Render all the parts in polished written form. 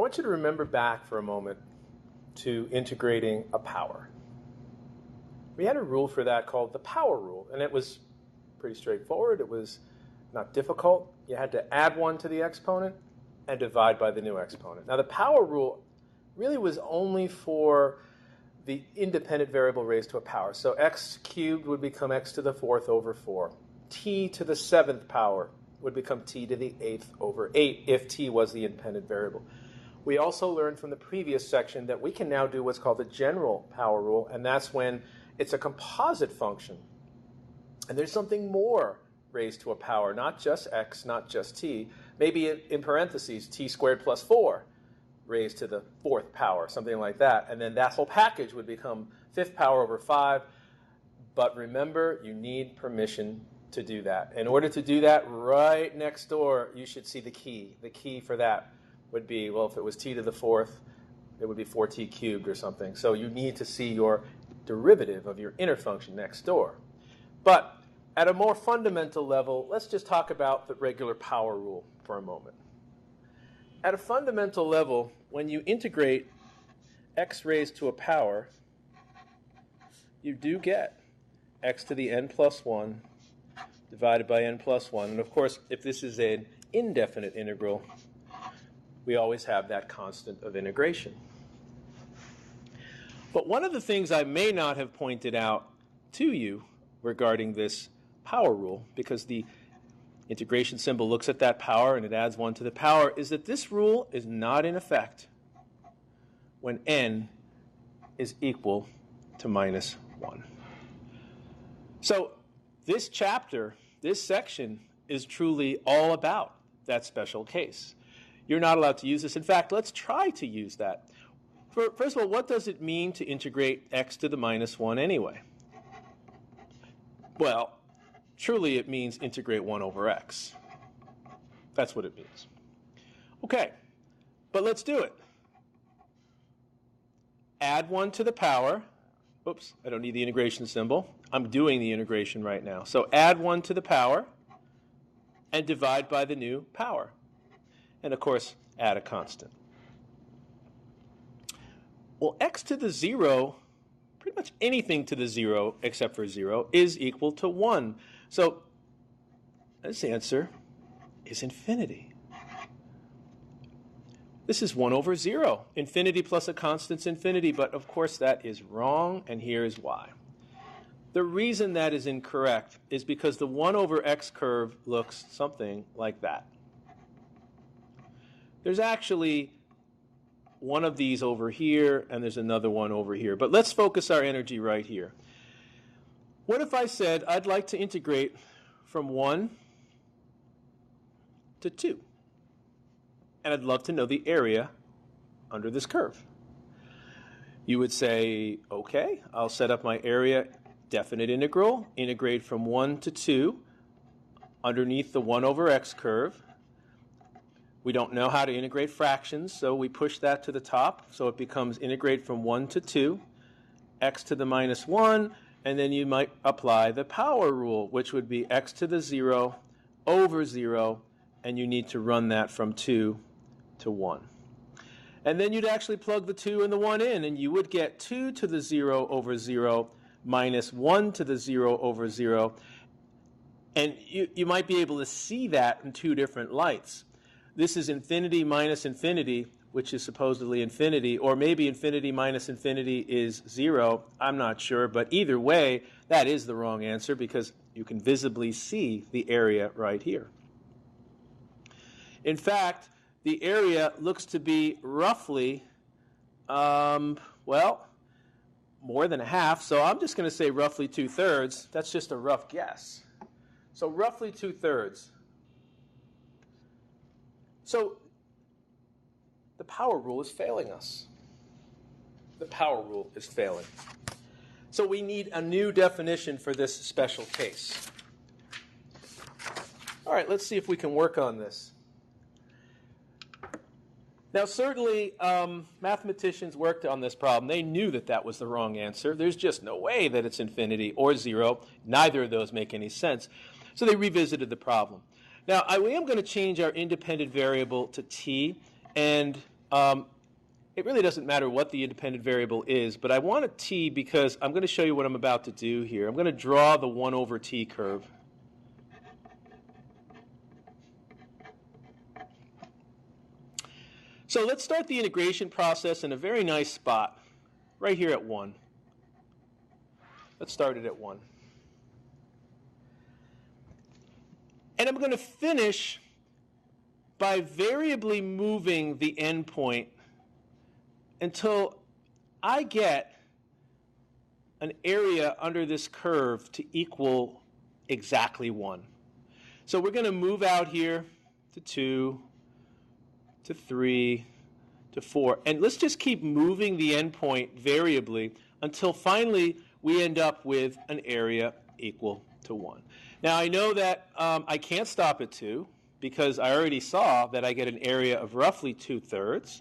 want you to remember back for a moment to integrating a power. We had a rule for that called the power rule, and it was pretty straightforward. It was not difficult. You had to add 1 to the exponent and divide by the new exponent. Now, the power rule really was only for the independent variable raised to a power. So x cubed would become x to the 4th over 4. T to the 7th power would become t to the 8th over 8 if t was the independent variable. We also learned from the previous section that we can now do what's called the general power rule, and that's when it's a composite function. And there's something more raised to a power, not just x, not just t. Maybe in parentheses, t squared plus 4 raised to the 4th power, something like that. And then that whole package would become 5th power over 5. But remember, you need permission to do that. In order to do that, right next door, you should see the key. The key for that would be, well, if it was t to the 4th, it would be 4t cubed or something. So you need to see your derivative of your inner function next door. But at a more fundamental level, let's just talk about the regular power rule for a moment. At a fundamental level, when you integrate x raised to a power, you do get x to the n plus 1 divided by n plus 1. And of course, if this is an indefinite integral, we always have that constant of integration. But one of the things I may not have pointed out to you regarding this power rule, because the integration symbol looks at that power and it adds 1 to the power, is that this rule is not in effect when n is equal to minus 1. So this chapter, this section, is truly all about that special case. You're not allowed to use this. In fact, let's try to use that. First of all, what does it mean to integrate x to the minus 1 anyway? Well, truly it means integrate 1 over x. That's what it means. Okay, but let's do it. Add 1 to the power. Oops, I don't need the integration symbol. I'm doing the integration right now. So add 1 to the power and divide by the new power. And of course, add a constant. Well, x to the 0, pretty much anything to the 0 except for 0, is equal to 1. So this answer is infinity. This is 1 over 0. Infinity plus a constant's infinity, but of course that is wrong, and here is why. The reason that is incorrect is because the 1 over x curve looks something like that. There's actually one of these over here, and there's another one over here. But let's focus our energy right here. What if I said I'd like to integrate from 1 to 2? And I'd love to know the area under this curve. You would say, okay, I'll set up my area definite integral, integrate from 1 to 2 underneath the 1 over x curve. We don't know how to integrate fractions, so we push that to the top. So it becomes integrate from 1 to 2, x to the minus 1, and then you might apply the power rule, which would be x to the 0 over 0, and you need to run that from 2 to 1. And then you'd actually plug the 2 and the 1 in, and you would get 2 to the 0 over 0 minus 1 to the 0 over 0. And you might be able to see that in two different lights. This is infinity minus infinity, which is supposedly infinity, or maybe infinity minus infinity is 0. I'm not sure, but either way, that is the wrong answer because you can visibly see the area right here. In fact, the area looks to be roughly, well, more than a half, so I'm just going to say roughly 2/3. That's just a rough guess. So roughly 2/3. So the power rule is failing us. The power rule is failing. So we need a new definition for this special case. All right, let's see if we can work on this. Now, certainly, mathematicians worked on this problem. They knew that that was the wrong answer. There's just no way that it's infinity or 0. Neither of those make any sense. So they revisited the problem. Now, I am going to change our independent variable to t, and it really doesn't matter what the independent variable is, but I want a t because I'm going to show you what I'm about to do here. I'm going to draw the 1 over t curve. So let's start the integration process in a very nice spot, right here at 1. Let's start it at 1. And I'm going to finish by variably moving the endpoint until I get an area under this curve to equal exactly 1. So we're going to move out here to 2, to 3, to 4. And let's just keep moving the endpoint variably until finally we end up with an area equal to 1. Now I know that I can't stop at 2 because I already saw that I get an area of roughly 2/3.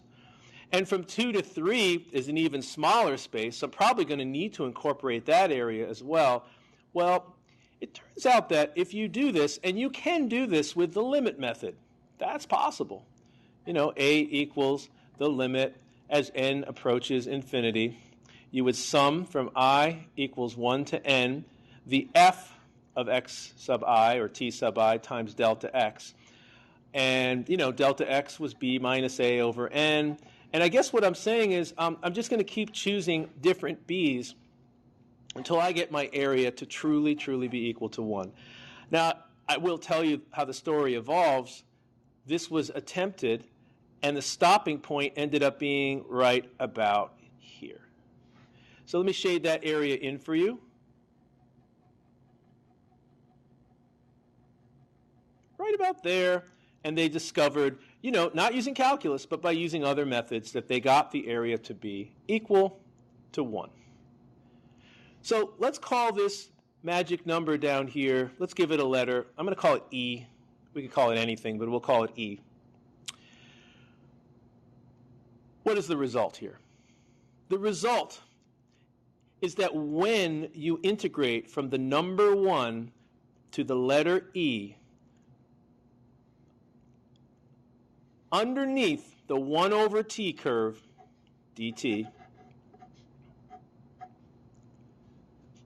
And from 2 to 3 is an even smaller space, so I'm probably going to need to incorporate that area as well. Well, it turns out that if you do this, and you can do this with the limit method, that's possible. You know, a equals the limit as n approaches infinity. You would sum from I equals 1 to n the f of x sub I, or t sub I, times delta x. And, you know, delta x was b minus a over n. And I guess what I'm saying is I'm just going to keep choosing different b's until I get my area to truly, truly be equal to 1. Now, I will tell you how the story evolves. This was attempted, and the stopping point ended up being right about here. So let me shade that area in for you. Right about there. And they discovered, you know, not using calculus, but by using other methods, that they got the area to be equal to 1. So let's call this magic number down here, let's give it a letter. I'm going to call it E. We could call it anything, but we'll call it E. What is the result here? The result is that when you integrate from the number 1 to the letter E, underneath the 1 over t curve, dt,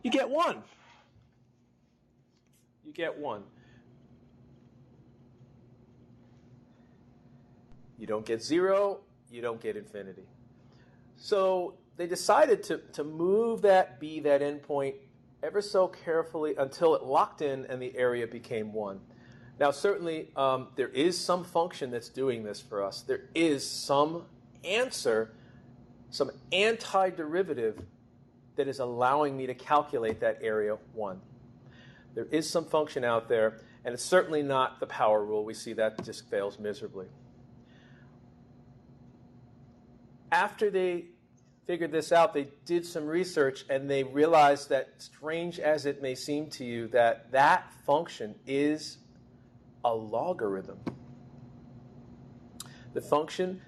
you get 1. You get 1. You don't get 0, you don't get infinity. So they decided to move that b, that endpoint, ever so carefully until it locked in and the area became 1. Now, certainly, there is some function that's doing this for us. There is some answer, some antiderivative that is allowing me to calculate that area 1. There is some function out there, and it's certainly not the power rule. We see that just fails miserably. After they figured this out, they did some research, and they realized that, strange as it may seem to you, that that function is a logarithm. The function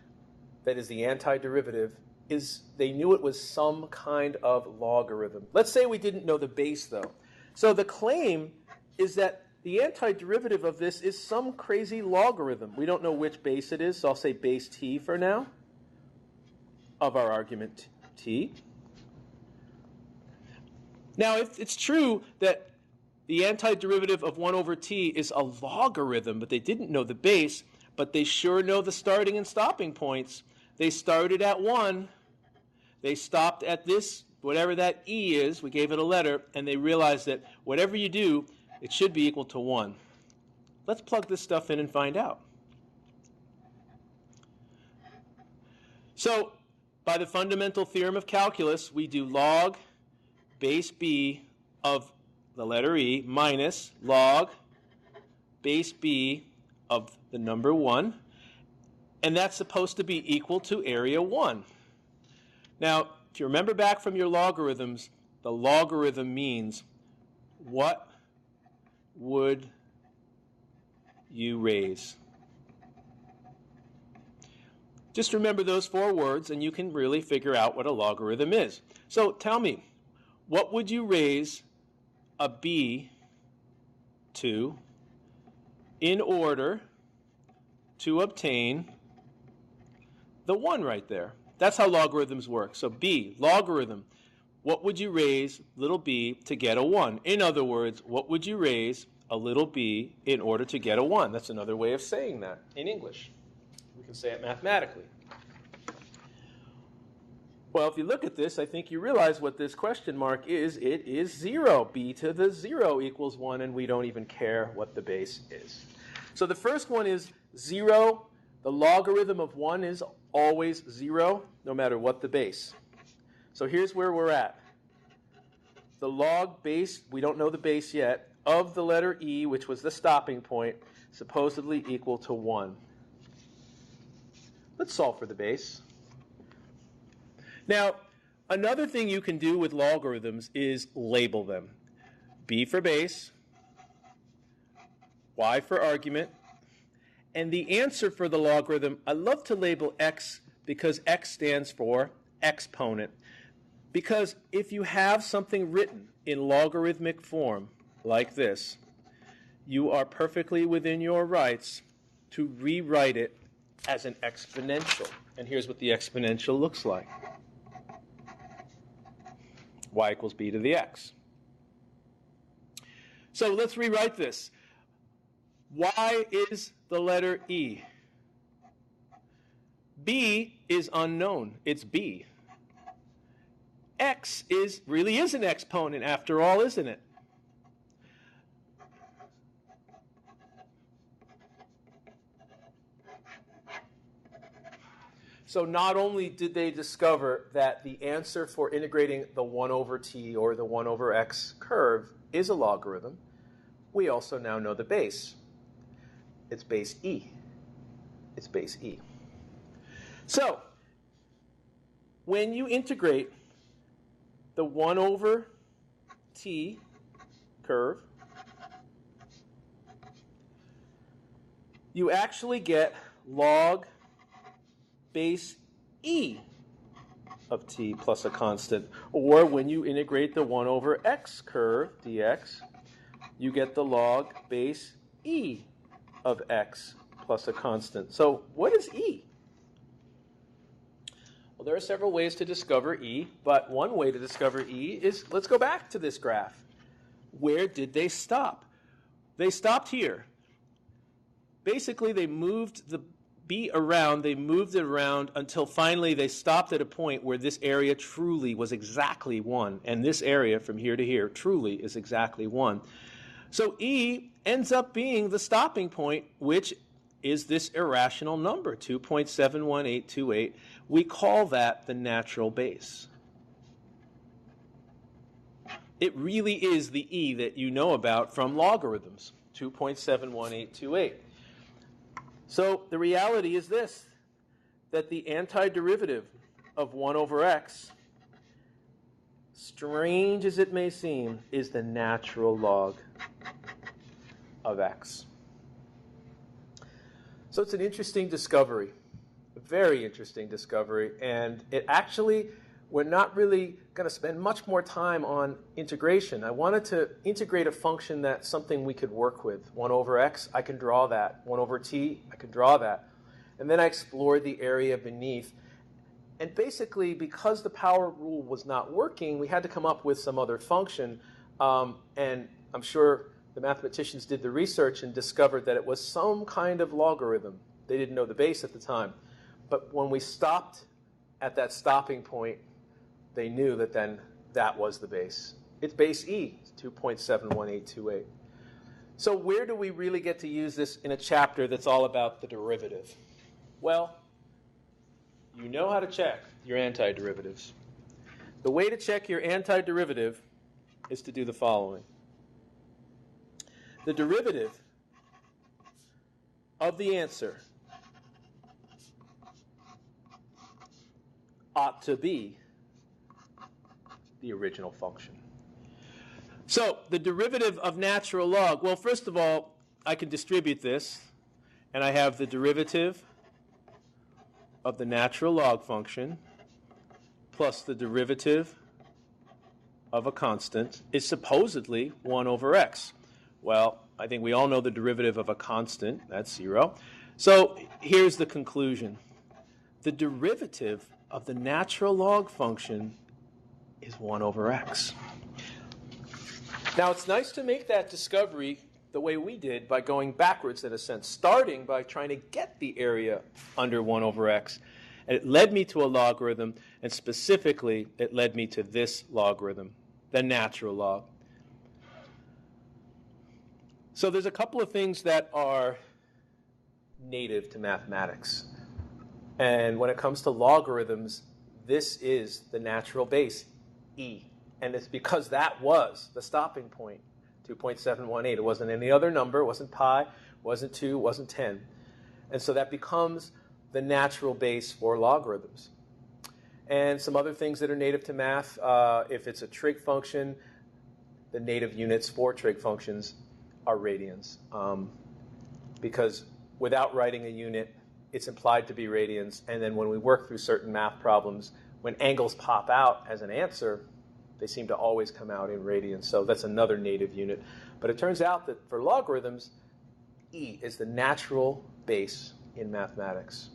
that is the antiderivative is, they knew it was some kind of logarithm. Let's say we didn't know the base, though. So the claim is that the antiderivative of this is some crazy logarithm. We don't know which base it is, so I'll say base t for now, of our argument t. Now, if it's true that the antiderivative of 1 over t is a logarithm, but they didn't know the base, but they sure know the starting and stopping points. They started at 1. They stopped at this, whatever that e is. We gave it a letter, and they realized that whatever you do, it should be equal to 1. Let's plug this stuff in and find out. So, by the fundamental theorem of calculus, we do log base b of the letter E minus log base b of the number 1, and that's supposed to be equal to area 1. Now, if you remember back from your logarithms, the logarithm means what would you raise? Just remember those 4 words, and you can really figure out what a logarithm is. So tell me, what would you raise a b to in order to obtain the 1 right there. That's how logarithms work. So b, logarithm. What would you raise little b to get a 1? In other words, what would you raise a little b in order to get a 1? That's another way of saying that in English. We can say it mathematically. Well, if you look at this, I think you realize what this question mark is. It is 0. B to the 0 equals 1, and we don't even care what the base is. So the first one is 0. The logarithm of 1 is always 0, no matter what the base. So here's where we're at. The log base, we don't know the base yet, of the letter E, which was the stopping point, supposedly equal to 1. Let's solve for the base. Now, another thing you can do with logarithms is label them. B for base, Y for argument, and the answer for the logarithm, I love to label X because X stands for exponent. Because if you have something written in logarithmic form like this, you are perfectly within your rights to rewrite it as an exponential. And here's what the exponential looks like. Y equals b to the x. So let's rewrite this. Y is the letter E. B is unknown. It's b. X really is an exponent after all, isn't it? So not only did they discover that the answer for integrating the 1 over t or the 1 over x curve is a logarithm, we also now know the base. It's base e. It's base e. So when you integrate the 1 over t curve, you actually get log base e of t plus a constant. Or when you integrate the 1 over x curve, dx, you get the log base e of x plus a constant. So what is e? Well, there are several ways to discover e, but one way to discover e is, let's go back to this graph. Where did they stop? They stopped here. Basically, they moved the b around, they moved it around until finally they stopped at a point where this area truly was exactly 1. And this area from here to here truly is exactly 1. So e ends up being the stopping point, which is this irrational number, 2.71828. We call that the natural base. It really is the e that you know about from logarithms, 2.71828. So the reality is this, that the antiderivative of 1 over x, strange as it may seem, is the natural log of x. So it's an interesting discovery, a very interesting discovery, and it actually, we're not really going to spend much more time on integration. I wanted to integrate a function that's something we could work with. 1 over x, I can draw that. 1 over t, I can draw that. And then I explored the area beneath. And basically, because the power rule was not working, we had to come up with some other function. And I'm sure the mathematicians did the research and discovered that it was some kind of logarithm. They didn't know the base at the time. But when we stopped at that stopping point, they knew that then that was the base. It's base E, 2.71828. So where do we really get to use this in a chapter that's all about the derivative? Well, you know how to check your antiderivatives. The way to check your antiderivative is to do the following. The derivative of the answer ought to be the original function. So the derivative of natural log, well, first of all, I can distribute this, and I have the derivative of the natural log function plus the derivative of a constant is supposedly 1 over x. Well, I think we all know the derivative of a constant, that's 0. So here's the conclusion. the derivative of the natural log function is 1 over x. Now, it's nice to make that discovery the way we did by going backwards in a sense, starting by trying to get the area under 1 over x. And it led me to a logarithm, and specifically, it led me to this logarithm, the natural log. So there's a couple of things that are native to mathematics. And when it comes to logarithms, this is the natural base, e. And it's because that was the stopping point, 2.718. It wasn't any other number. It wasn't pi, wasn't 2, wasn't 10. And so that becomes the natural base for logarithms. And some other things that are native to math, if it's a trig function, the native units for trig functions are radians. Because without writing a unit, it's implied to be radians. And then when we work through certain math problems, when angles pop out as an answer, they seem to always come out in radians. So that's another native unit. But it turns out that for logarithms, e is the natural base in mathematics.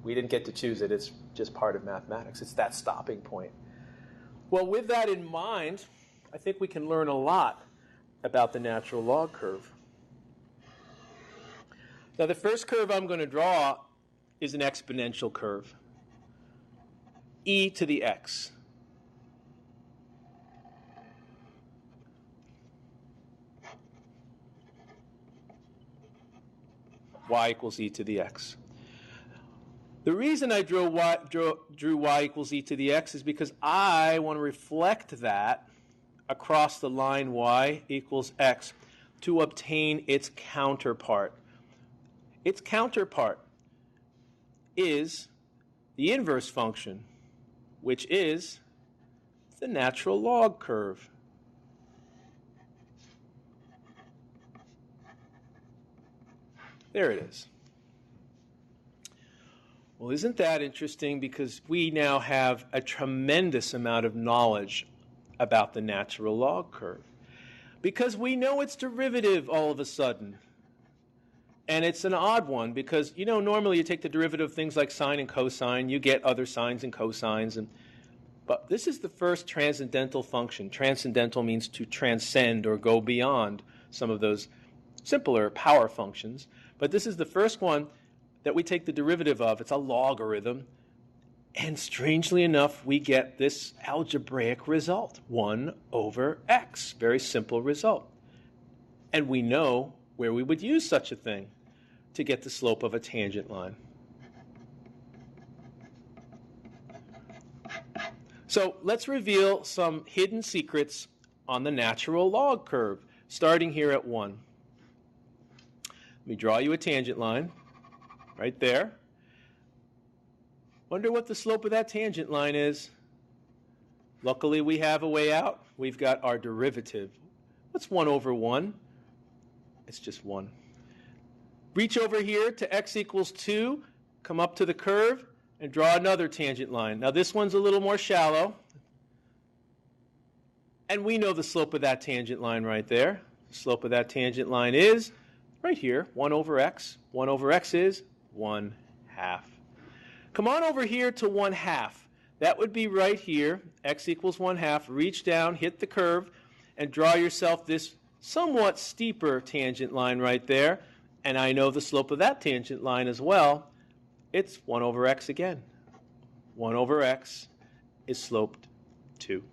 We didn't get to choose it. It's just part of mathematics. It's that stopping point. Well, with that in mind, I think we can learn a lot about the natural log curve. Now, the first curve I'm going to draw is an exponential curve, e to the x. Y equals e to the x. The reason I drew y equals e to the x is because I want to reflect that across the line y equals x to obtain its counterpart. Its counterpart is the inverse function, which is the natural log curve. There it is. Well, isn't that interesting? Because we now have a tremendous amount of knowledge about the natural log curve. Because we know its derivative all of a sudden. And it's an odd one because, you know, normally you take the derivative of things like sine and cosine. You get other sines and cosines. But this is the first transcendental function. Transcendental means to transcend or go beyond some of those simpler power functions. But this is the first one that we take the derivative of. It's a logarithm. And strangely enough, we get this algebraic result, 1 over x. Very simple result. And we know where we would use such a thing to get the slope of a tangent line. So let's reveal some hidden secrets on the natural log curve, starting here at 1. Let me draw you a tangent line right there. Wonder what the slope of that tangent line is. Luckily, we have a way out. We've got our derivative. What's 1 over 1? It's just 1. Reach over here to x equals 2, come up to the curve, and draw another tangent line. Now, this one's a little more shallow. And we know the slope of that tangent line right there. The slope of that tangent line is right here, 1 over x. 1 over x is 1/2. Come on over here to 1/2. That would be right here, x equals 1/2. Reach down, hit the curve, and draw yourself this somewhat steeper tangent line right there. And I know the slope of that tangent line as well. It's 1 over x again. 1 over x is sloped 2.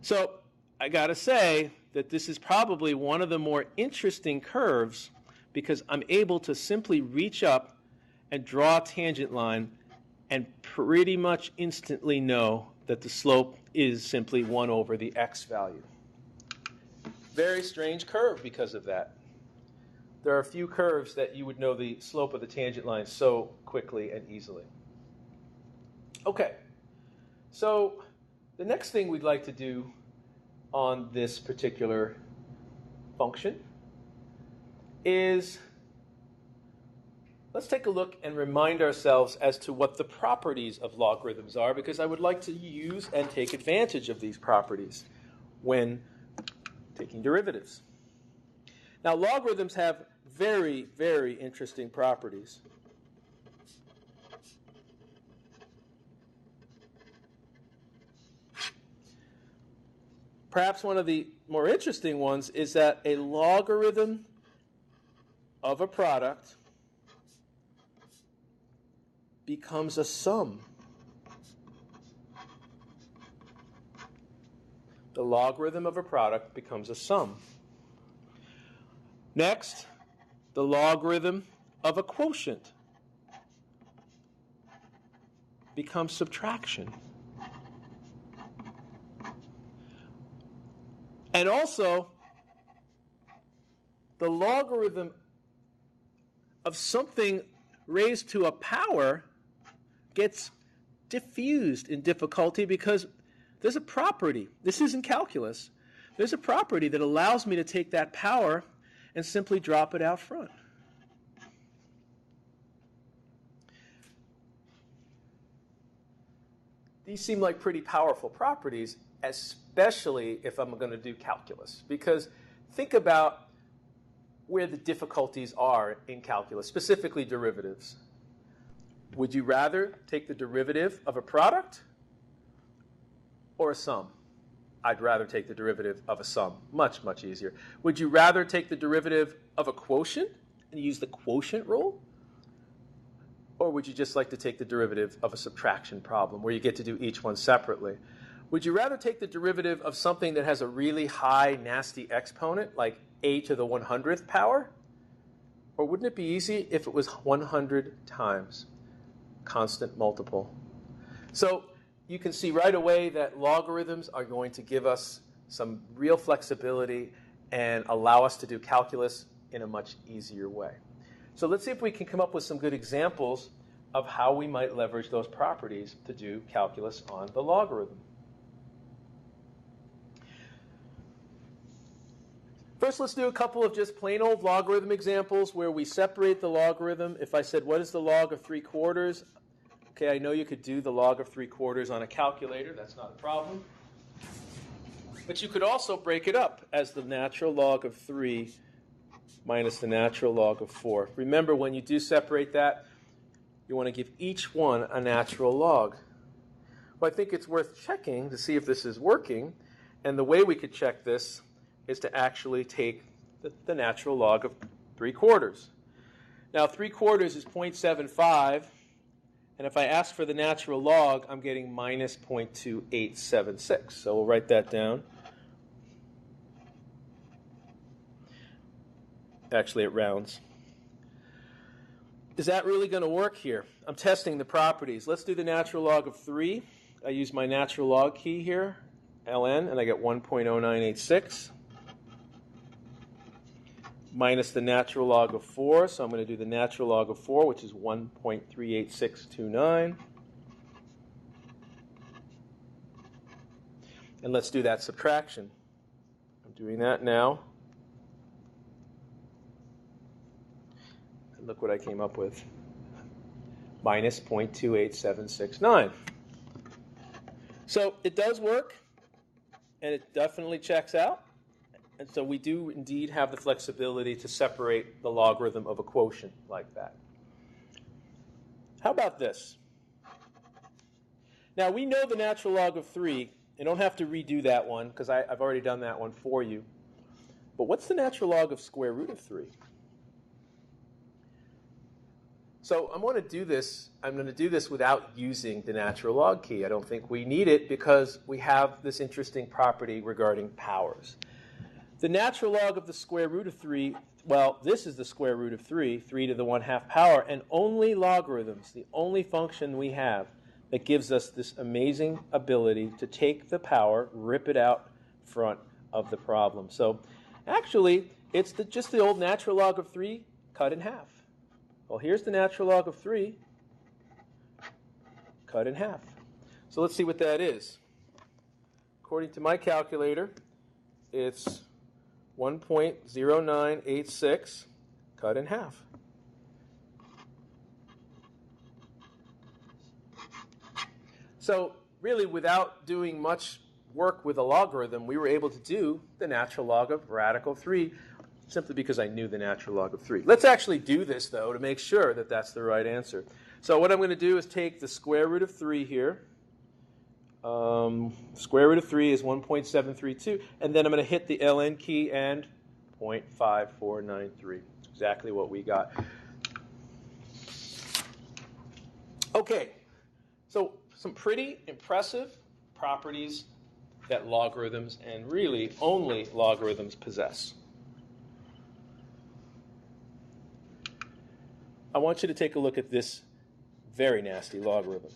So I got to say that this is probably one of the more interesting curves because I'm able to simply reach up and draw a tangent line and pretty much instantly know that the slope is simply 1 over the x value. Very strange curve because of that. There are a few curves that you would know the slope of the tangent line so quickly and easily. Okay, so the next thing we'd like to do on this particular function is let's take a look and remind ourselves as to what the properties of logarithms are, because I would like to use and take advantage of these properties when taking derivatives. Now, logarithms have very, very interesting properties. perhaps one of the more interesting ones is that a logarithm of a product becomes a sum. The logarithm of a product becomes a sum. Next, the logarithm of a quotient becomes subtraction. And also, the logarithm of something raised to a power gets diffused in difficulty because there's a property. This isn't calculus. There's a property that allows me to take that power and simply drop it out front. These seem like pretty powerful properties, especially if I'm going to do calculus. Because think about where the difficulties are in calculus, specifically derivatives. Would you rather take the derivative of a product or a sum? I'd rather take the derivative of a sum. Much, much easier. Would you rather take the derivative of a quotient and use the quotient rule? Or would you just like to take the derivative of a subtraction problem where you get to do each one separately? Would you rather take the derivative of something that has a really high, nasty exponent, like a to the 100th power? Or wouldn't it be easy if it was 100 times constant multiple? So you can see right away that logarithms are going to give us some real flexibility and allow us to do calculus in a much easier way. So let's see if we can come up with some good examples of how we might leverage those properties to do calculus on the logarithm. First, let's do a couple of just plain old logarithm examples where we separate the logarithm. If I said, what is the log of 3/4? Okay, I know you could do the log of 3/4 on a calculator. That's not a problem. But you could also break it up as the natural log of 3 minus the natural log of 4. Remember, when you do separate that, you want to give each one a natural log. Well, I think it's worth checking to see if this is working. And the way we could check this is to actually take the natural log of 3/4. Now, 3/4 is 0.75. And if I ask for the natural log, I'm getting minus 0.2876. So we'll write that down. Actually, it rounds. Is that really going to work here? I'm testing the properties. Let's do the natural log of 3. I use my natural log key here, ln, and I get 1.0986. Minus the natural log of 4, so I'm going to do the natural log of 4, which is 1.38629. And let's do that subtraction. I'm doing that now. And look what I came up with. Minus 0.28769. So it does work, and it definitely checks out. And so we do indeed have the flexibility to separate the logarithm of a quotient like that. How about this? Now, we know the natural log of 3. You don't have to redo that one because I've already done that one for you. But what's the natural log of square root of 3? So I'm going to do this without using the natural log key. I don't think we need it because we have this interesting property regarding powers. The natural log of the square root of 3, well, this is the square root of 3, 3 to the 1/2 power, and only logarithms, the only function we have that gives us this amazing ability to take the power, rip it out front of the problem. So actually, it's just the old natural log of 3 cut in half. Well, here's the natural log of 3 cut in half. So let's see what that is. According to my calculator, it's 1.0986 cut in half. So really, without doing much work with a logarithm, we were able to do the natural log of radical 3 simply because I knew the natural log of 3. Let's actually do this, though, to make sure that that's the right answer. So what I'm going to do is take the square root of 3 here. Square root of 3 is 1.732. And then I'm going to hit the ln key and 0.5493. Exactly what we got. Okay, so some pretty impressive properties that logarithms, and really only logarithms, possess. I want you to take a look at this very nasty logarithm.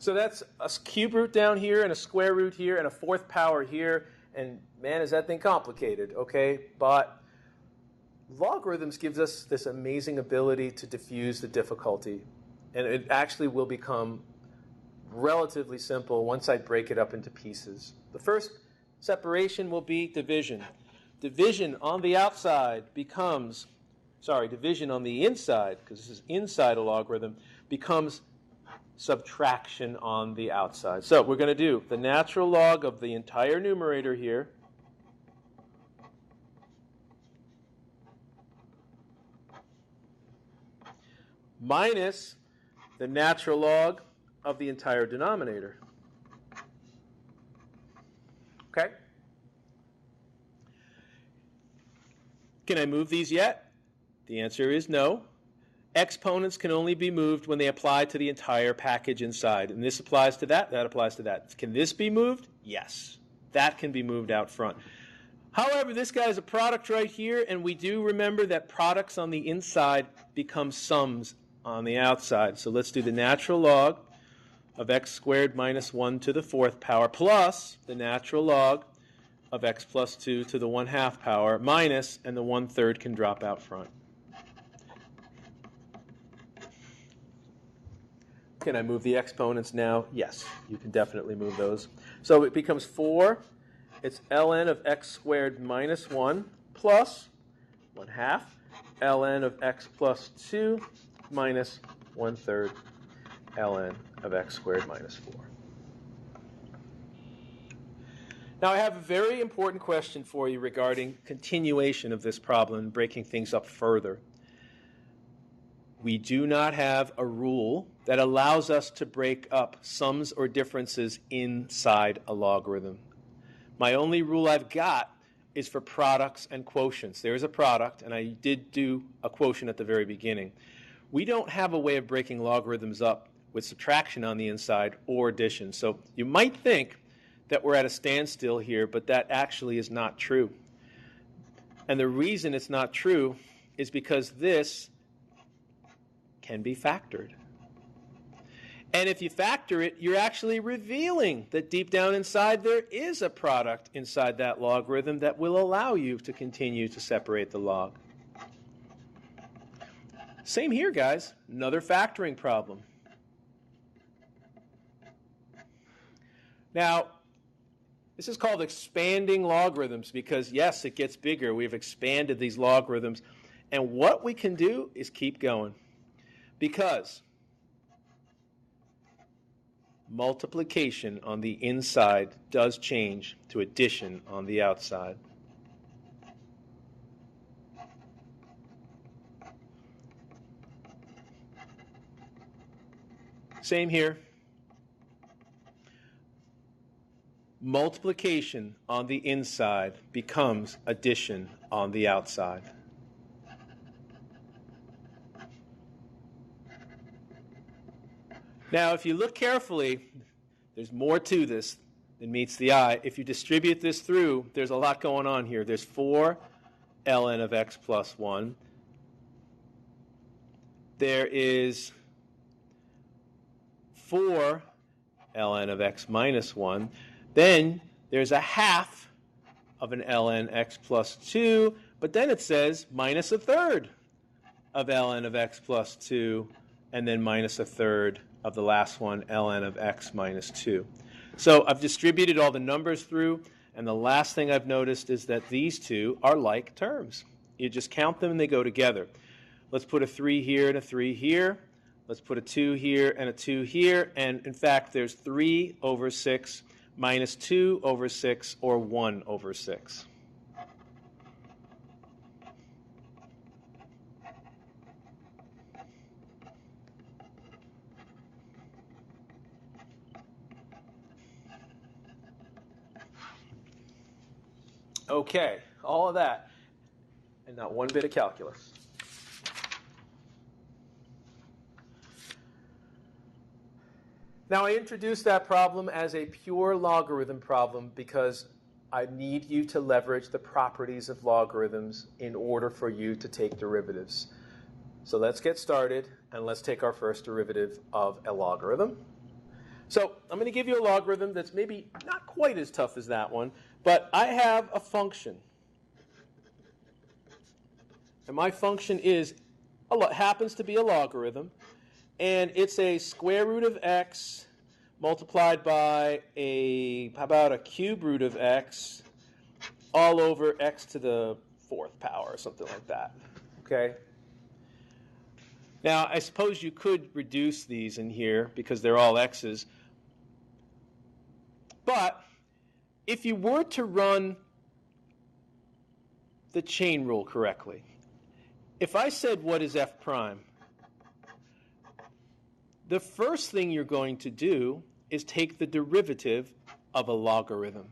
So that's a cube root down here and a square root here and a fourth power here. And man, is that thing complicated, okay? But logarithms gives us this amazing ability to diffuse the difficulty. And it actually will become relatively simple once I break it up into pieces. The first separation will be division. Division on the outside becomes, division on the inside, because this is inside a logarithm, becomes subtraction on the outside. So we're going to do the natural log of the entire numerator here minus the natural log of the entire denominator. Okay? Can I move these yet? The answer is no. Exponents can only be moved when they apply to the entire package inside. And this applies to that, that applies to that. Can this be moved? Yes. That can be moved out front. However, this guy is a product right here, and we do remember that products on the inside become sums on the outside. So let's do the natural log of x squared minus 1 to the fourth power plus the natural log of x plus 2 to the 1/2 power minus, and the 1/3 can drop out front. Can I move the exponents now? Yes, you can definitely move those. So it becomes 4. It's ln of x squared minus 1 plus 1/2 ln of x plus 2 minus 1/3 ln of x squared minus 4. Now I have a very important question for you regarding continuation of this problem, breaking things up further. We do not have a rule that allows us to break up sums or differences inside a logarithm. My only rule I've got is for products and quotients. There's a product, and I did do a quotient at the very beginning. We don't have a way of breaking logarithms up with subtraction on the inside or addition. So you might think that we're at a standstill here, but that actually is not true. And the reason it's not true is because this can be factored. And if you factor it, you're actually revealing that deep down inside there is a product inside that logarithm that will allow you to continue to separate the log. Same here, guys. Another factoring problem. Now, this is called expanding logarithms because, yes, it gets bigger. We've expanded these logarithms. And what we can do is keep going. Because multiplication on the inside does change to addition on the outside. Same here. Multiplication on the inside becomes addition on the outside. Now, if you look carefully, there's more to this than meets the eye. If you distribute this through, there's a lot going on here. There's 4 ln of x plus 1. There is 4 ln of x minus 1. Then there's 1/2 of an ln x plus 2, but then it says minus 1/3 of ln of x plus 2, and then minus 1/3 of the last one, ln of x minus 2. So I've distributed all the numbers through, and the last thing I've noticed is that these two are like terms. You just count them and they go together. Let's put a 3 here and a 3 here. Let's put a 2 here and a 2 here. And in fact, there's 3 over 6 minus 2 over 6, or 1 over 6. Okay, all of that, and not one bit of calculus. Now, I introduced that problem as a pure logarithm problem because I need you to leverage the properties of logarithms in order for you to take derivatives. So let's get started, and let's take our first derivative of a logarithm. So I'm going to give you a logarithm that's maybe not quite as tough as that one, but I have a function. And my function happens to be a logarithm, and it's a square root of x multiplied by how about a cube root of x all over x to the 4th power, or something like that. Okay? Now, I suppose you could reduce these in here because they're all x's. But if you were to run the chain rule correctly, if I said what is f prime, the first thing you're going to do is take the derivative of a logarithm.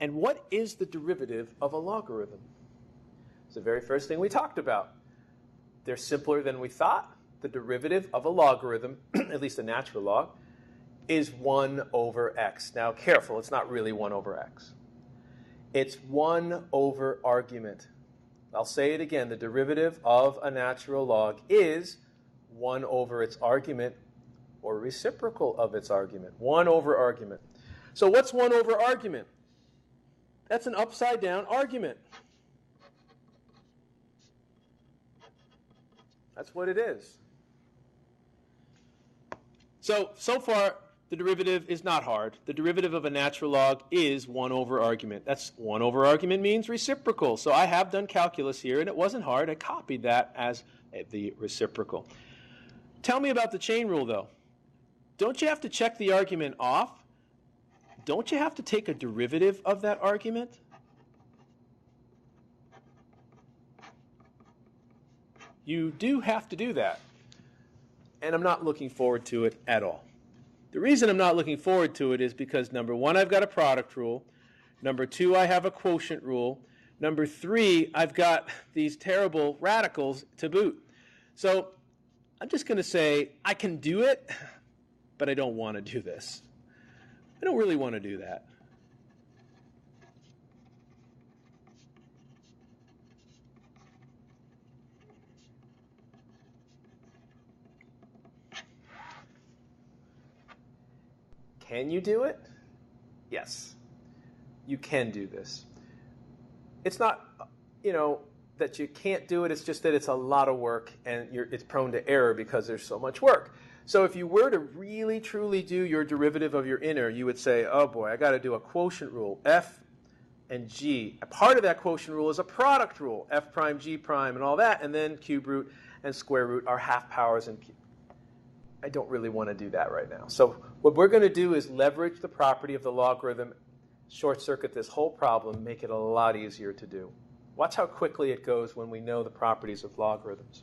And what is the derivative of a logarithm? It's the very first thing we talked about. They're simpler than we thought. The derivative of a logarithm, at least a natural log, is 1 over x. Now, careful, it's not really 1 over x. It's 1 over argument. I'll say it again. The derivative of a natural log is 1 over its argument, or reciprocal of its argument. 1 over argument. So what's 1 over argument? That's an upside down argument. That's what it is. So far, the derivative is not hard. The derivative of a natural log is 1 over argument. That's 1 over argument means reciprocal. So I have done calculus here, and it wasn't hard. I copied that as the reciprocal. Tell me about the chain rule, though. Don't you have to check the argument off? Don't you have to take a derivative of that argument? You do have to do that. And I'm not looking forward to it at all. The reason I'm not looking forward to it is because, number 1, I've got a product rule. Number 2, I have a quotient rule. Number 3, I've got these terrible radicals to boot. So I'm just going to say I can do it, but I don't want to do this. I don't really want to do that. Can you do it? Yes. You can do this. It's not, that you can't do it. It's just that it's a lot of work, and it's prone to error because there's so much work. So if you were to really, truly do your derivative of your inner, you would say, oh boy, I got to do a quotient rule, f and g. A part of that quotient rule is a product rule, f prime, g prime, and all that, and then cube root and square root are half powers and cube. I don't really want to do that right now. So what we're going to do is leverage the property of the logarithm, short circuit this whole problem, make it a lot easier to do. Watch how quickly it goes when we know the properties of logarithms.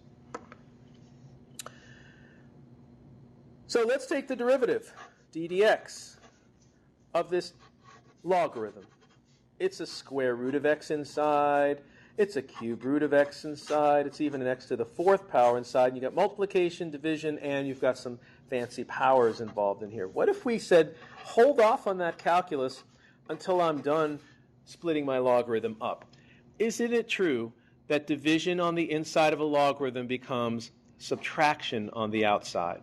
So let's take the derivative, d dx, of this logarithm. It's a square root of x inside. It's a cube root of x inside. It's even an x to the 4th power inside. And you got multiplication, division, and you've got some fancy powers involved in here. What if we said, hold off on that calculus until I'm done splitting my logarithm up? Isn't it true that division on the inside of a logarithm becomes subtraction on the outside?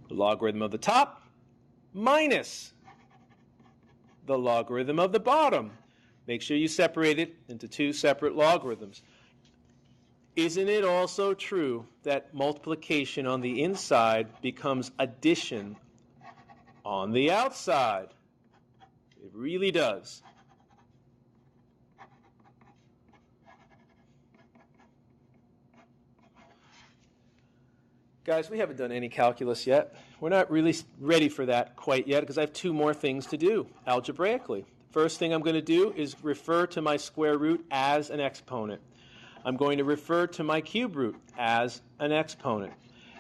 The logarithm of the top minus the logarithm of the bottom. Make sure you separate it into 2 separate logarithms. Isn't it also true that multiplication on the inside becomes addition on the outside? It really does. Guys, we haven't done any calculus yet. We're not really ready for that quite yet because I have two more things to do algebraically. First thing I'm going to do is refer to my square root as an exponent. I'm going to refer to my cube root as an exponent.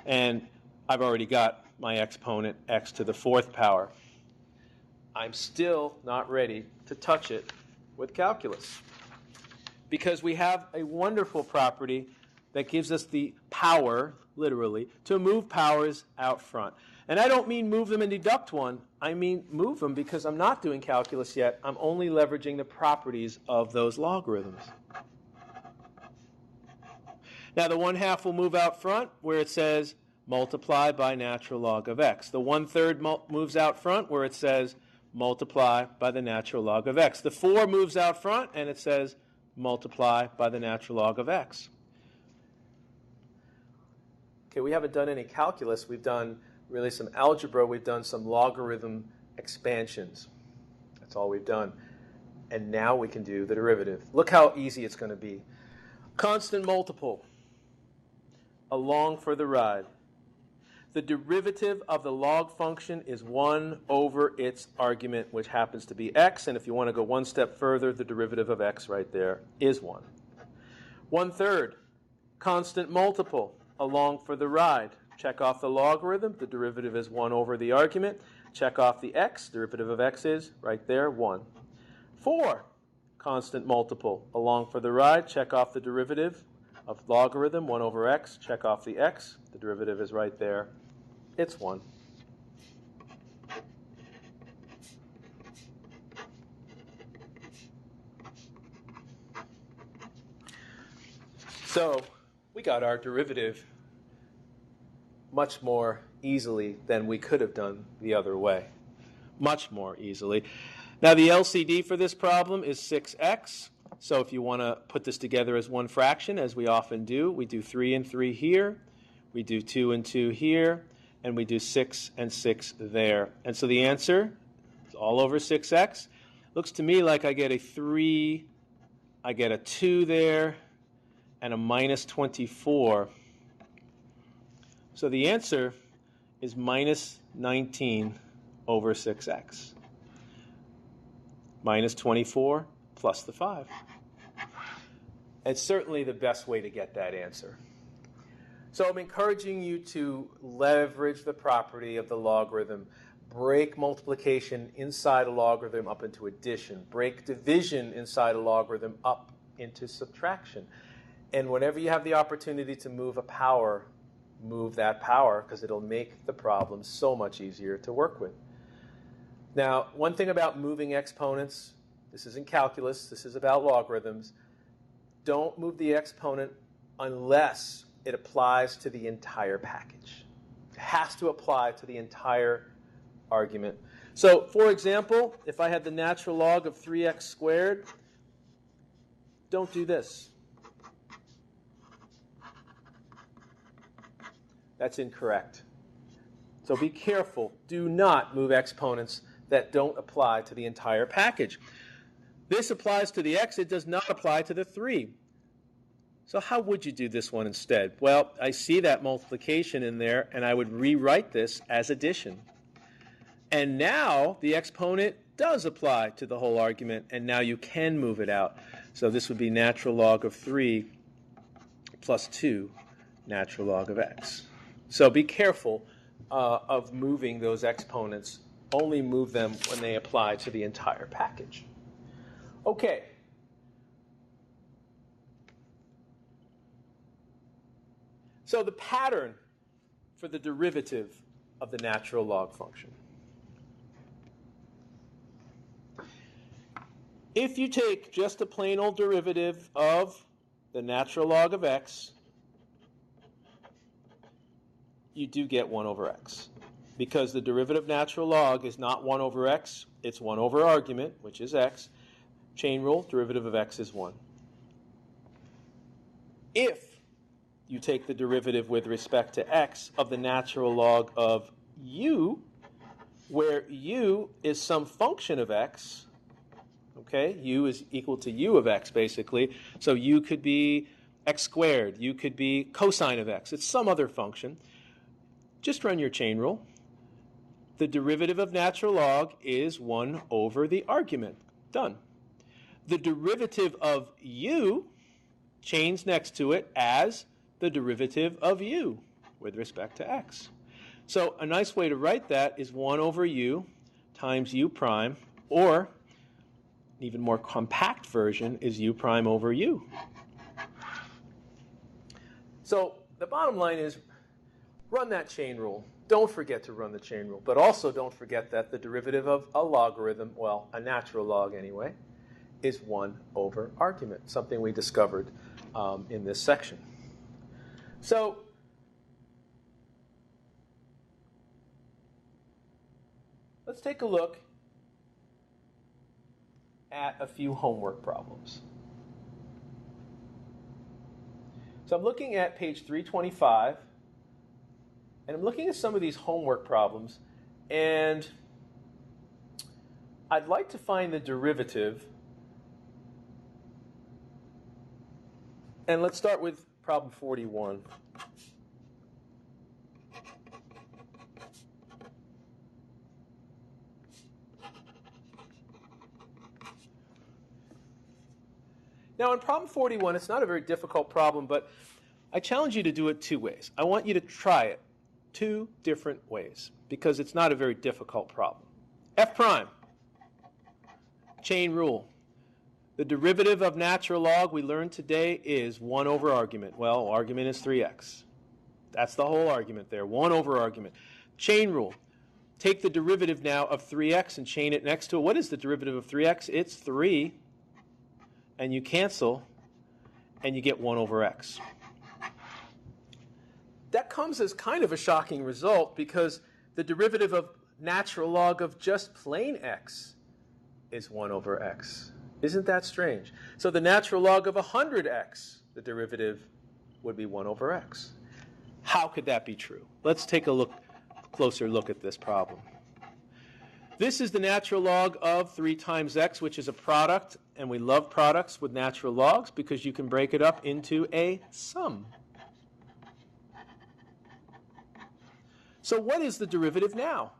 And I've already got my exponent, x to the fourth power. I'm still not ready to touch it with calculus because we have a wonderful property that gives us the power, literally, to move powers out front. And I don't mean move them and deduct one. I mean move them because I'm not doing calculus yet. I'm only leveraging the properties of those logarithms. Now, the 1/2 will move out front where it says multiply by natural log of x. The 1/3 moves out front where it says multiply by the natural log of x. The 4 moves out front and it says multiply by the natural log of x. Okay, we haven't done any calculus. We've done really some algebra. We've done some logarithm expansions. That's all we've done. And now we can do the derivative. Look how easy it's going to be. Constant multiple. Along for the ride. The derivative of the log function is 1 over its argument, which happens to be x. And if you want to go one step further, the derivative of x right there is 1. 1/3. Constant multiple. Along for the ride. Check off the logarithm. The derivative is 1 over the argument. Check off the x. Derivative of x is right there, 1. 4. Constant multiple. Along for the ride. Check off the derivative of logarithm, 1 over x. Check off the x. The derivative is right there. It's 1. So we got our derivative much more easily than we could have done the other way. Much more easily. Now the LCD for this problem is 6x. So if you want to put this together as one fraction, as we often do, we do 3 and 3 here, we do 2 and 2 here, and we do 6 and 6 there. And so the answer is all over 6x. Looks to me like I get a 3, I get a 2 there, and a minus 24. So the answer is minus 19 over 6x. Minus 24 plus the 5. It's certainly the best way to get that answer. So I'm encouraging you to leverage the property of the logarithm. Break multiplication inside a logarithm up into addition. Break division inside a logarithm up into subtraction. And whenever you have the opportunity to move a power, move that power because it'll make the problem so much easier to work with. Now, one thing about moving exponents, this isn't calculus, this is about logarithms. Don't move the exponent unless it applies to the entire package. It has to apply to the entire argument. So, for example, if I had the natural log of 3x squared, don't do this. That's incorrect. So be careful. Do not move exponents that don't apply to the entire package. This applies to the x. It does not apply to the 3. So how would you do this one instead? Well, I see that multiplication in there, and I would rewrite this as addition. And now the exponent does apply to the whole argument, and now you can move it out. So this would be natural log of 3 plus 2 natural log of x. So be careful of moving those exponents. Only move them when they apply to the entire package. Okay. So the pattern for the derivative of the natural log function. If you take just a plain old derivative of the natural log of x, you do get 1 over x. Because the derivative of natural log is not 1 over x, it's 1 over argument, which is x. Chain rule, derivative of x is 1. If you take the derivative with respect to x of the natural log of u, where u is some function of x, okay, u is equal to u of x, basically. So u could be x squared. U could be cosine of x. It's some other function. just run your chain rule. The derivative of natural log is 1 over the argument. Done. The derivative of u, chains next to it as the derivative of u with respect to x. So a nice way to write that is 1 over u times u prime, or an even more compact version is u prime over u. So the bottom line is run that chain rule. Don't forget to run the chain rule, but also don't forget that the derivative of a logarithm, well, a natural log anyway, is 1 over argument, something we discovered in this section. So let's take a look at a few homework problems. So I'm looking at page 325, and I'm looking at some of these homework problems, and I'd like to find the derivative. And let's start with problem 41. Now, in problem 41, it's not a very difficult problem, but I challenge you to do it 2 ways. I want you to try it 2 different ways because it's not a very difficult problem. F prime, chain rule. The derivative of natural log we learned today is 1 over argument. Well, argument is 3x. That's the whole argument there, 1 over argument. Chain rule. Take the derivative now of 3x and chain it next to it. What is the derivative of 3x? It's 3, and you cancel, and you get 1 over x. That comes as kind of a shocking result because the derivative of natural log of just plain x is 1 over x. Isn't that strange? So the natural log of 100x, the derivative would be 1 over x. How could that be true? Let's take a closer look at this problem. This is the natural log of 3 times x, which is a product, and we love products with natural logs because you can break it up into a sum. So what is the derivative now?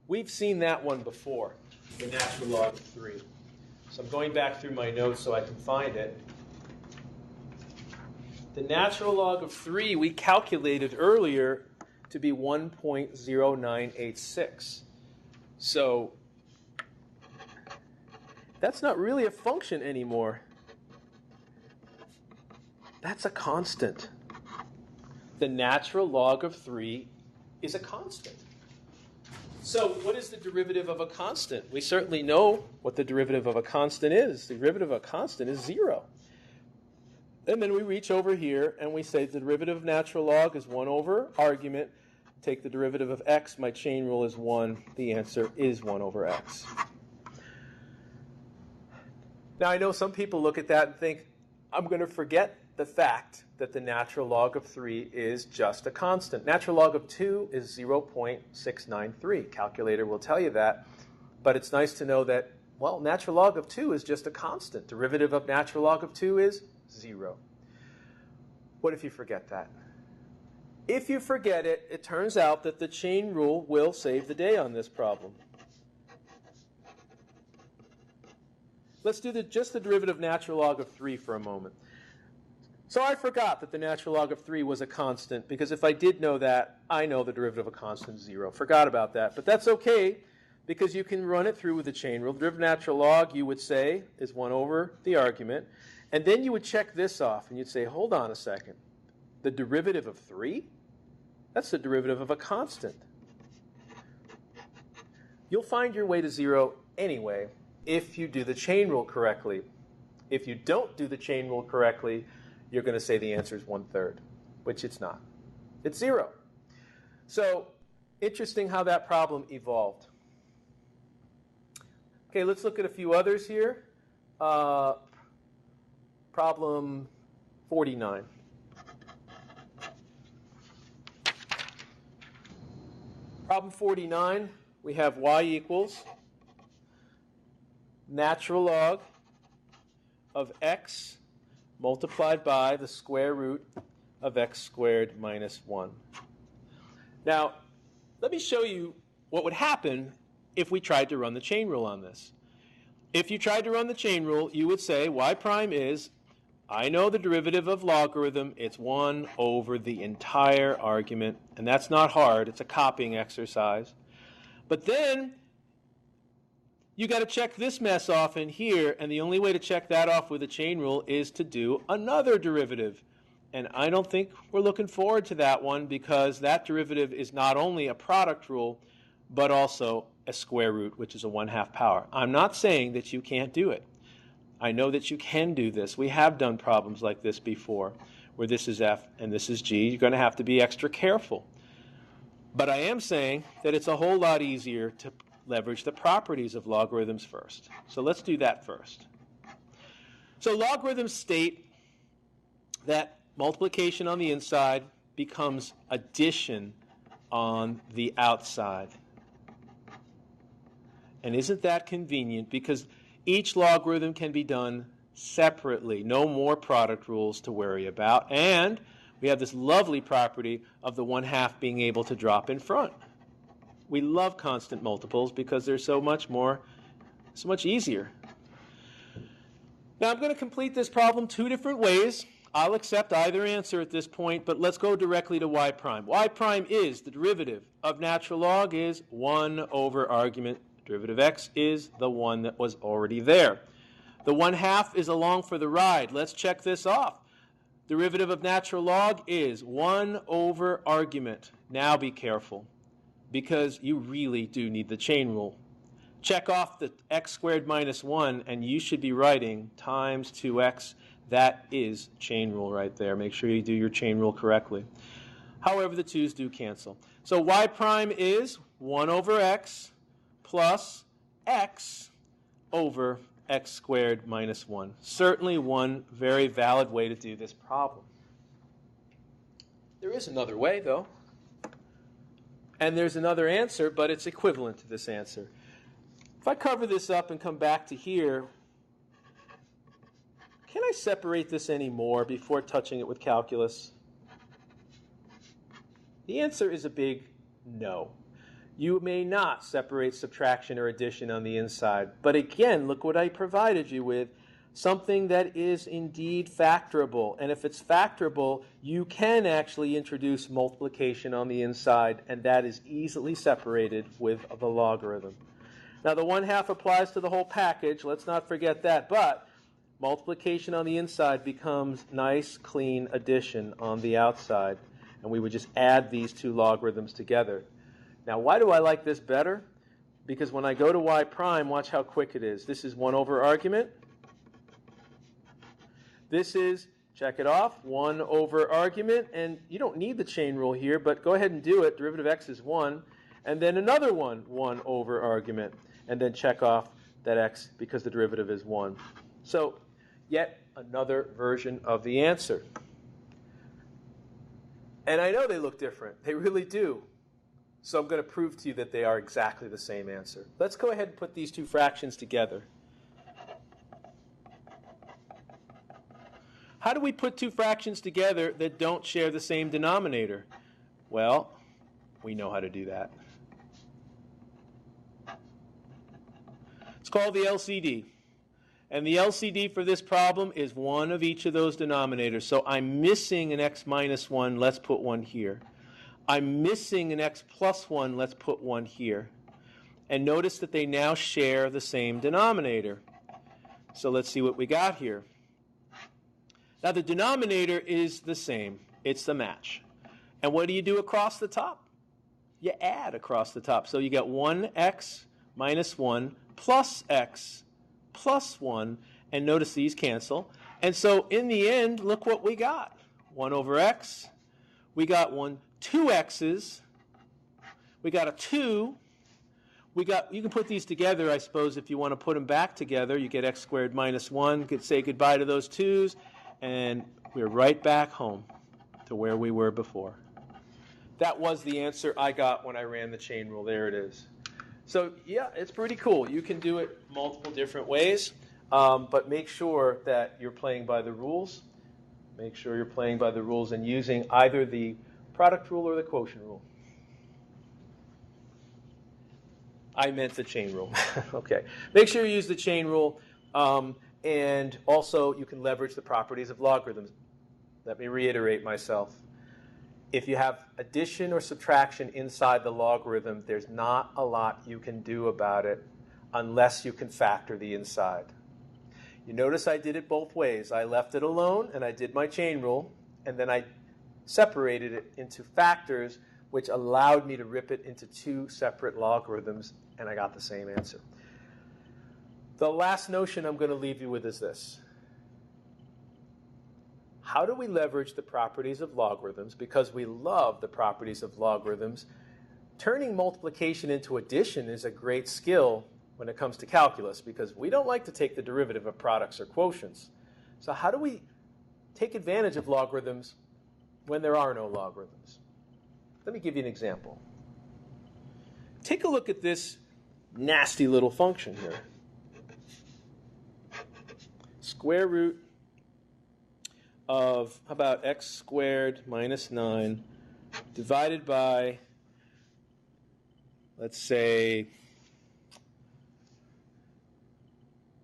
We've seen that one before, the natural log of 3. So I'm going back through my notes so I can find it. The natural log of 3 we calculated earlier to be 1.0986. So that's not really a function anymore. That's a constant. The natural log of 3 is a constant. So what is the derivative of a constant? We certainly know what the derivative of a constant is. The derivative of a constant is 0. And then we reach over here and we say the derivative of natural log is 1 over argument. Take the derivative of x. My chain rule is 1. The answer is 1 over x. Now, I know some people look at that and think, I'm going to forget the fact that the natural log of 3 is just a constant. Natural log of 2 is 0.693. Calculator will tell you that. But it's nice to know that, well, natural log of 2 is just a constant. Derivative of natural log of 2 is 0. What if you forget that? If you forget it, it turns out that the chain rule will save the day on this problem. Let's do just the derivative of natural log of 3 for a moment. So I forgot that the natural log of 3 was a constant, because if I did know that, I know the derivative of a constant is 0. Forgot about that. But that's okay, because you can run it through with the chain rule. The derivative of natural log, you would say, is 1 over the argument. And then you would check this off, and you'd say, hold on a second. The derivative of 3? That's the derivative of a constant. You'll find your way to 0 anyway if you do the chain rule correctly. If you don't do the chain rule correctly, you're going to say the answer is 1/3, which it's not. It's 0. So interesting how that problem evolved. Okay, let's look at a few others here. Problem 49. Problem 49, we have y equals natural log of x multiplied by the square root of x squared minus 1. Now, let me show you what would happen if we tried to run the chain rule on this. If you tried to run the chain rule, you would say y prime is, I know the derivative of logarithm, it's 1 over the entire argument, and that's not hard, it's a copying exercise. But then you got to check this mess off in here, and the only way to check that off with a chain rule is to do another derivative. And I don't think we're looking forward to that one, because that derivative is not only a product rule, but also a square root, which is a 1/2 power. I'm not saying that you can't do it. I know that you can do this. We have done problems like this before, where this is f and this is g. You're going to have to be extra careful. But I am saying that it's a whole lot easier to leverage the properties of logarithms first. So let's do that first. So logarithms state that multiplication on the inside becomes addition on the outside. And isn't that convenient? Because each logarithm can be done separately. No more product rules to worry about. And we have this lovely property of the 1/2 being able to drop in front. We love constant multiples because they're so much easier. Now I'm going to complete this problem two different ways. I'll accept either answer at this point, but let's go directly to y prime. Y prime is the derivative of natural log is 1 over argument. Derivative x is the one that was already there. The 1/2 is along for the ride. Let's check this off. Derivative of natural log is 1 over argument. Now be careful, because you really do need the chain rule. Check off the x squared minus 1, and you should be writing times 2x. That is chain rule right there. Make sure you do your chain rule correctly. However, the 2's do cancel. So y prime is 1 over x plus x over x squared minus 1. Certainly one very valid way to do this problem. There is another way, though. And there's another answer, but it's equivalent to this answer. If I cover this up and come back to here, can I separate this any more before touching it with calculus? The answer is a big no. You may not separate subtraction or addition on the inside. But again, look what I provided you with. Something that is indeed factorable. And if it's factorable, you can actually introduce multiplication on the inside, and that is easily separated with the logarithm. Now the 1/2 applies to the whole package. Let's not forget that. But multiplication on the inside becomes nice, clean addition on the outside. And we would just add these two logarithms together. Now, why do I like this better? Because when I go to y prime, watch how quick it is. This is 1 over argument. This is, check it off, 1 over argument. And you don't need the chain rule here, but go ahead and do it. Derivative of x is 1. And then another 1 over argument. And then check off that x because the derivative is 1. So, yet another version of the answer. And I know they look different. They really do. So I'm going to prove to you that they are exactly the same answer. Let's go ahead and put these two fractions together. How do we put two fractions together that don't share the same denominator? Well, we know how to do that. It's called the LCD. And the LCD for this problem is one of each of those denominators. So I'm missing an x minus 1. Let's put 1 here. I'm missing an x plus 1. Let's put 1 here. And notice that they now share the same denominator. So let's see what we got here. Now the denominator is the same. It's the match. And what do you do across the top? You add across the top. So you get 1x minus 1 plus x plus 1. And notice these cancel. And so in the end, look what we got. 1 over x. We got 2 x's. We got a 2. You can put these together, I suppose, if you want to put them back together. You get x squared minus 1. You could say goodbye to those 2's. And we're right back home to where we were before. That was the answer I got when I ran the chain rule. There it is. So, yeah, it's pretty cool. You can do it multiple different ways. But make sure that you're playing by the rules. Make sure you're playing by the rules and using either the product rule or the quotient rule. I meant the chain rule. Okay. Make sure you use the chain rule. And also, you can leverage the properties of logarithms. Let me reiterate myself. If you have addition or subtraction inside the logarithm, there's not a lot you can do about it unless you can factor the inside. You notice I did it both ways. I left it alone, and I did my chain rule, and then I separated it into factors, which allowed me to rip it into two separate logarithms, and I got the same answer. The last notion I'm going to leave you with is this. How do we leverage the properties of logarithms? Because we love the properties of logarithms. Turning multiplication into addition is a great skill when it comes to calculus, because we don't like to take the derivative of products or quotients. So how do we take advantage of logarithms when there are no logarithms? Let me give you an example. Take a look at this nasty little function here. Square root of, how about x squared minus 9 divided by, let's say,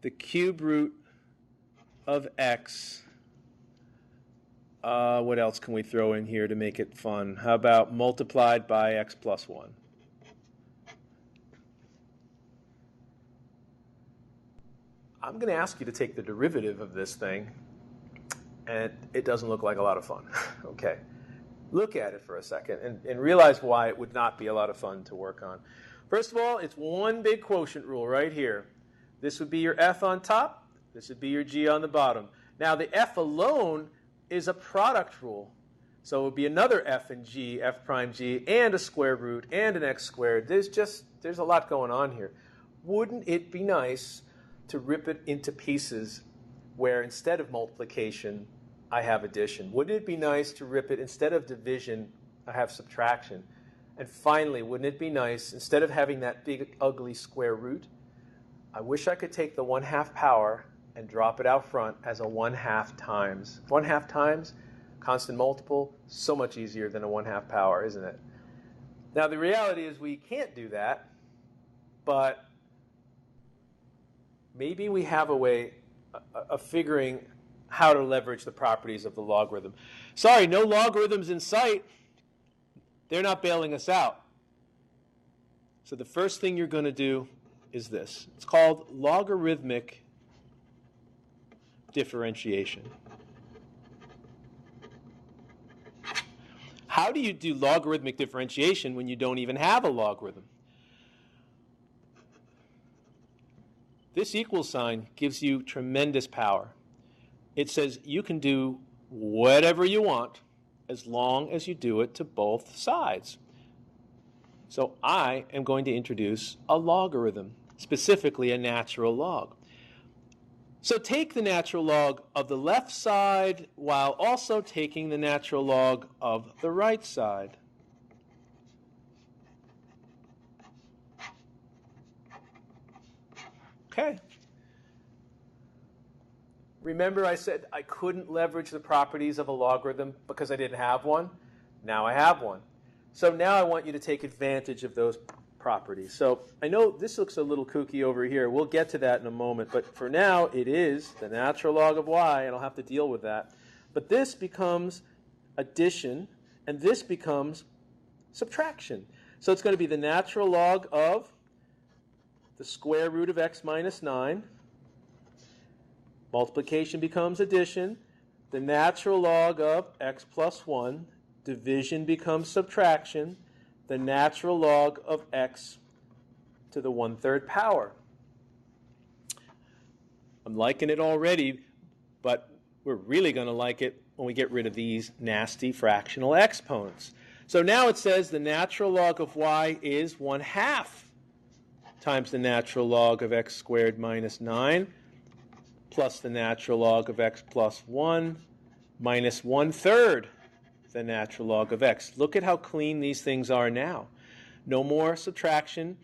the cube root of x. What else can we throw in here to make it fun? How about multiplied by x plus 1? I'm going to ask you to take the derivative of this thing, and it doesn't look like a lot of fun. Okay. Look at it for a second and realize why it would not be a lot of fun to work on. First of all, it's one big quotient rule right here. This would be your f on top. This would be your g on the bottom. Now, the f alone is a product rule. So it would be another f and g, f prime g, and a square root, and an x squared. There's a lot going on here. Wouldn't it be nice to rip it into pieces where instead of multiplication, I have addition? Wouldn't it be nice to rip it, instead of division, I have subtraction? And finally, wouldn't it be nice, instead of having that big, ugly square root, I wish I could take the 1/2 power and drop it out front as a 1/2 times. 1/2 times, constant multiple, so much easier than a 1/2 power, isn't it? Now, the reality is we can't do that, but maybe we have a way of figuring how to leverage the properties of the logarithm. Sorry, no logarithms in sight. They're not bailing us out. So the first thing you're going to do is this. It's called logarithmic differentiation. How do you do logarithmic differentiation when you don't even have a logarithm? This equal sign gives you tremendous power. It says you can do whatever you want as long as you do it to both sides. So I am going to introduce a logarithm, specifically a natural log. So take the natural log of the left side while also taking the natural log of the right side. Okay. Remember I said I couldn't leverage the properties of a logarithm because I didn't have one? Now I have one. So now I want you to take advantage of those properties. So I know this looks a little kooky over here. We'll get to that in a moment. But for now, it is the natural log of y, and I'll have to deal with that. But this becomes addition, and this becomes subtraction. So it's going to be the natural log of the square root of x minus 9. Multiplication becomes addition. The natural log of x plus 1. Division becomes subtraction. The natural log of x to the 1/3 power. I'm liking it already, but we're really going to like it when we get rid of these nasty fractional exponents. So now it says the natural log of y is 1/2 times the natural log of x squared minus 9 plus the natural log of x plus 1 minus 1/3 the natural log of x. Look at how clean these things are now. No more subtraction.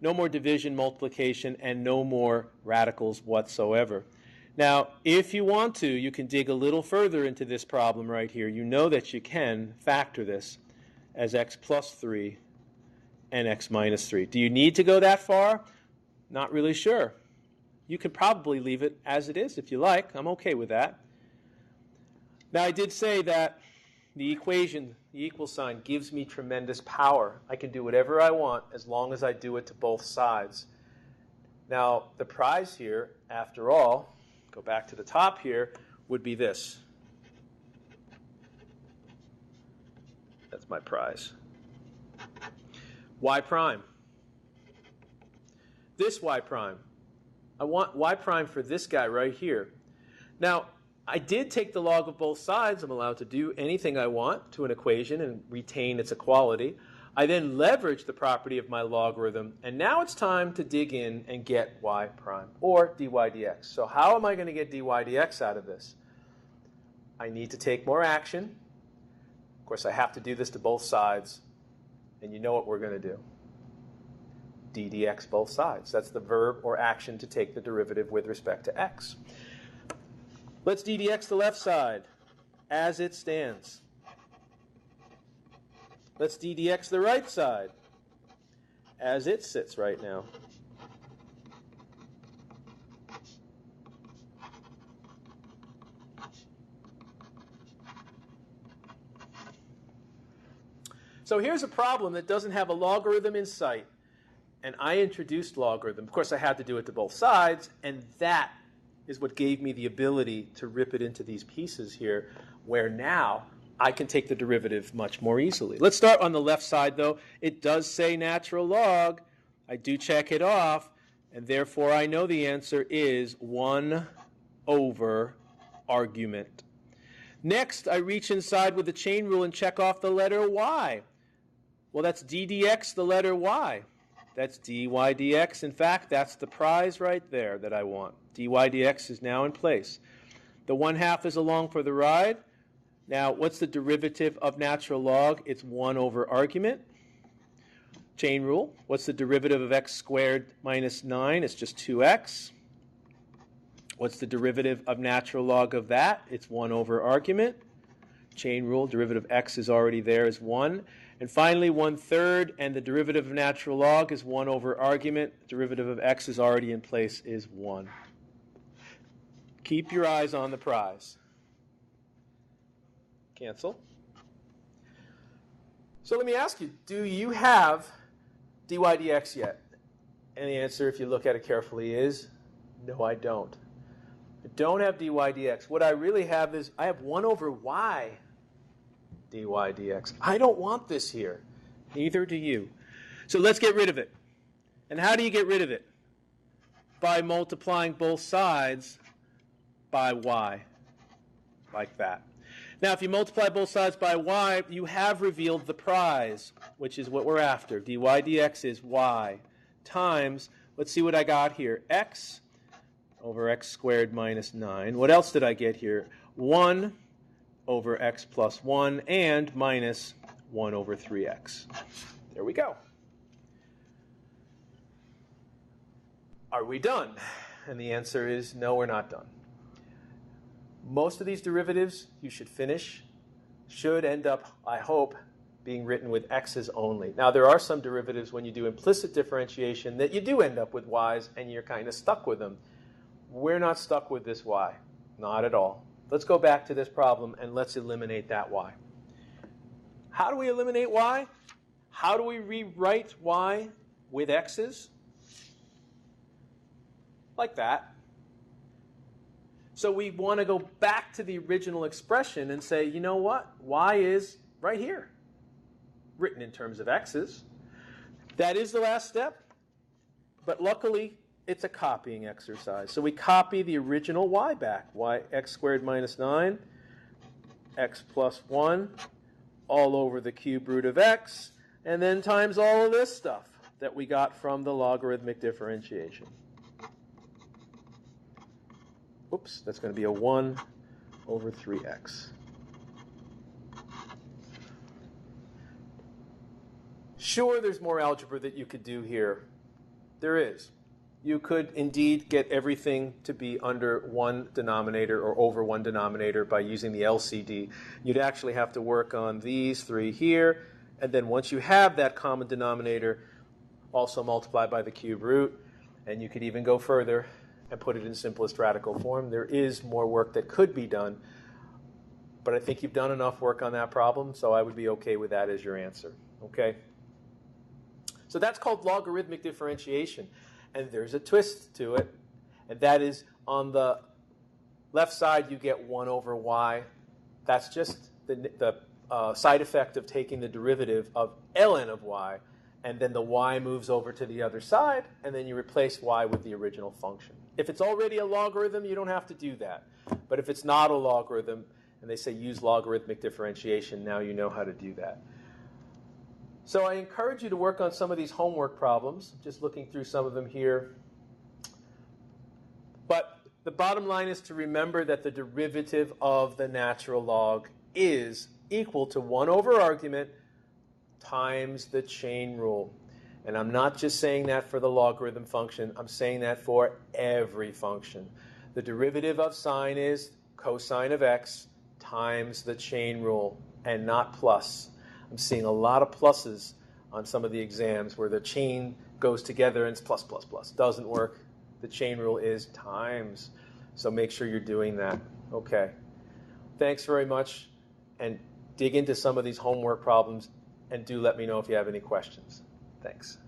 no more division, multiplication, and no more radicals whatsoever. Now, if you want to, you can dig a little further into this problem right here. You know that you can factor this as x plus 3 and x minus 3. Do you need to go that far? Not really sure. You could probably leave it as it is if you like. I'm okay with that. Now, I did say that the equation, the equal sign, gives me tremendous power. I can do whatever I want as long as I do it to both sides. Now, the prize here, after all, go back to the top here, would be this. That's my prize. Y prime. This y prime. I want y prime for this guy right here. Now, I did take the log of both sides. I'm allowed to do anything I want to an equation and retain its equality. I then leverage the property of my logarithm, and now it's time to dig in and get y prime, or dy dx. So how am I going to get dy dx out of this? I need to take more action. Of course, I have to do this to both sides, and you know what we're going to do. D dx both sides. That's the verb or action to take the derivative with respect to x. Let's d dx the left side as it stands. Let's d dx the right side as it sits right now. So here's a problem that doesn't have a logarithm in sight, and I introduced logarithm. Of course, I had to do it to both sides, and that is what gave me the ability to rip it into these pieces here, where now I can take the derivative much more easily. Let's start on the left side, though. It does say natural log. I do check it off, and therefore I know the answer is 1 over argument. Next, I reach inside with the chain rule and check off the letter y. Well, that's d dx the letter y. That's dy dx. In fact, that's the prize right there that I want. Dy dx is now in place. The 1/2 is along for the ride. Now, what's the derivative of natural log? It's 1 over argument. Chain rule. What's the derivative of x squared minus 9? It's just 2x. What's the derivative of natural log of that? It's 1 over argument. Chain rule. Derivative of x is already there is 1. And finally, 1/3, and the derivative of natural log is 1 over argument. Derivative of x is already in place is 1. Keep your eyes on the prize. Cancel. So let me ask you, do you have dy dx yet? And the answer, if you look at it carefully, is no, I don't. I don't have dy dx. What I really have is I have 1 over y dy dx. I don't want this here. Neither do you. So let's get rid of it. And how do you get rid of it? By multiplying both sides by y, like that. Now, if you multiply both sides by y, you have revealed the prize, which is what we're after. Dy dx is y times, let's see what I got here, x over x squared minus 9. What else did I get here? 1 over x plus 1 and minus 1 over 3x. There we go. Are we done? And the answer is no, we're not done. Most of these derivatives you should finish should end up, I hope, being written with x's only. Now, there are some derivatives when you do implicit differentiation that you do end up with y's and you're kind of stuck with them. We're not stuck with this y. Not at all. Let's go back to this problem and let's eliminate that y. How do we eliminate y? How do we rewrite y with x's? Like that. So we want to go back to the original expression and say, you know what? Y is right here, written in terms of x's. That is the last step, but luckily it's a copying exercise. So we copy the original y back, x squared minus 9, x plus 1, all over the cube root of x, and then times all of this stuff that we got from the logarithmic differentiation. Oops, that's going to be a 1 over 3x. Sure, there's more algebra that you could do here. There is. You could indeed get everything to be under one denominator or over one denominator by using the LCD. You'd actually have to work on these three here, and then once you have that common denominator, also multiply by the cube root, and you could even go further and put it in simplest radical form. There is more work that could be done, but I think you've done enough work on that problem, so I would be okay with that as your answer. Okay? So that's called logarithmic differentiation. And there's a twist to it, and that is on the left side you get 1 over y. That's just the side effect of taking the derivative of ln of y, and then the y moves over to the other side, and then you replace y with the original function. If it's already a logarithm, you don't have to do that. But if it's not a logarithm, and they say use logarithmic differentiation, now you know how to do that. So I encourage you to work on some of these homework problems. Just looking through some of them here. But the bottom line is to remember that the derivative of the natural log is equal to 1 over argument times the chain rule. And I'm not just saying that for the logarithm function. I'm saying that for every function. The derivative of sine is cosine of x times the chain rule, and not plus. I'm seeing a lot of pluses on some of the exams where the chain goes together and it's plus, plus, plus. Doesn't work. The chain rule is times. So make sure you're doing that. Okay. Thanks very much. And dig into some of these homework problems, and do let me know if you have any questions. Thanks.